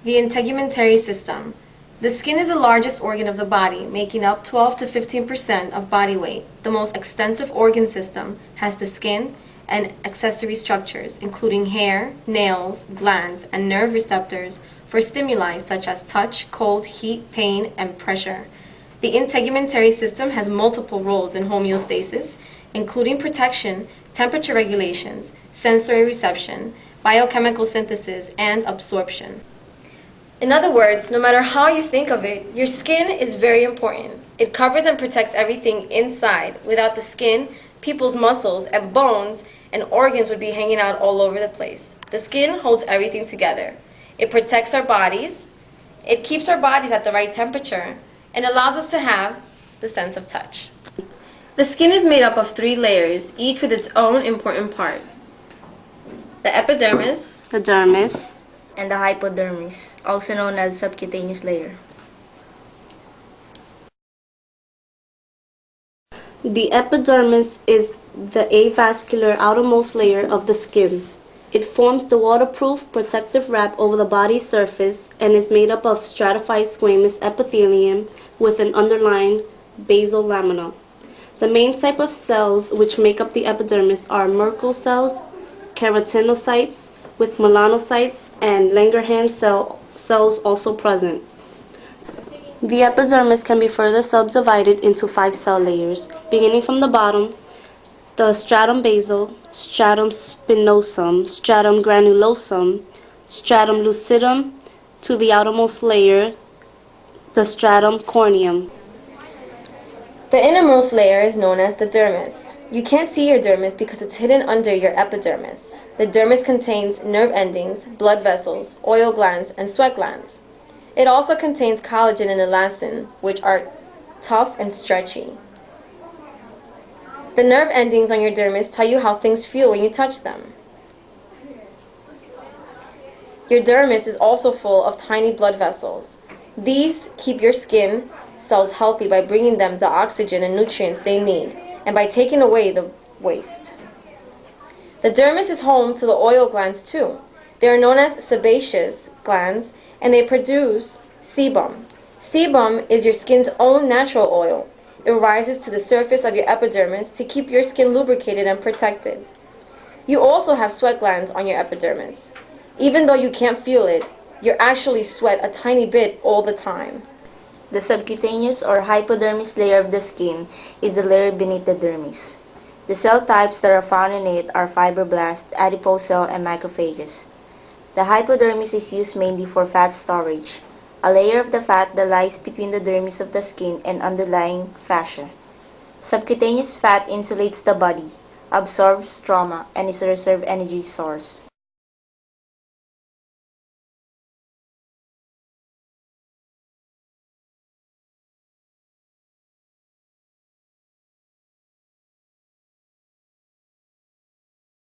The integumentary system. The skin is the largest organ of the body, making up 12 to 15% of body weight. The most extensive organ system has the skin and accessory structures, including hair, nails, glands, and nerve receptors for stimuli such as touch, cold, heat, pain, and pressure. The integumentary system has multiple roles in homeostasis, including protection, temperature regulations, sensory reception, biochemical synthesis, and absorption. In other words, no matter how you think of it, your skin is very important. It covers and protects everything inside. Without the skin, people's muscles and bones and organs would be hanging out all over the place. The skin holds everything together. It protects our bodies, it keeps our bodies at the right temperature, and allows us to have the sense of touch. The skin is made up of 3 layers, each with its own important part. The epidermis, The dermis, and the hypodermis, also known as subcutaneous layer. the epidermis is the avascular outermost layer of the skin. It forms the waterproof protective wrap over the body's surface and is made up of stratified squamous epithelium with an underlying basal lamina. The main type of cells which make up the epidermis are Merkel cells, keratinocytes with melanocytes, and Langerhans cells also present. The epidermis can be further subdivided into 5 cell layers, beginning from the bottom: the stratum basal, stratum spinosum, stratum granulosum, stratum lucidum, to the outermost layer, the stratum corneum. The innermost layer is known as the dermis. You can't see your dermis because it's hidden under your epidermis. The dermis contains nerve endings, blood vessels, oil glands, and sweat glands. It also contains collagen and elastin, which are tough and stretchy. The nerve endings on your dermis tell you how things feel when you touch them. Your dermis is also full of tiny blood vessels. These keep your skin cells healthy by bringing them the oxygen and nutrients they need, and by taking away the waste. The dermis is home to the oil glands too. They are known as sebaceous glands, and they produce sebum. Sebum is your skin's own natural oil. It rises to the surface of your epidermis to keep your skin lubricated and protected. You also have sweat glands on your epidermis. Even though you can't feel it, you actually sweat a tiny bit all the time. The subcutaneous or hypodermis layer of the skin is the layer beneath the dermis. The cell types that are found in it are fibroblast, adipose cell, and macrophages. The hypodermis is used mainly for fat storage, a layer of the fat that lies between the dermis of the skin and underlying fascia. Subcutaneous fat insulates the body, absorbs trauma, and is a reserve energy source.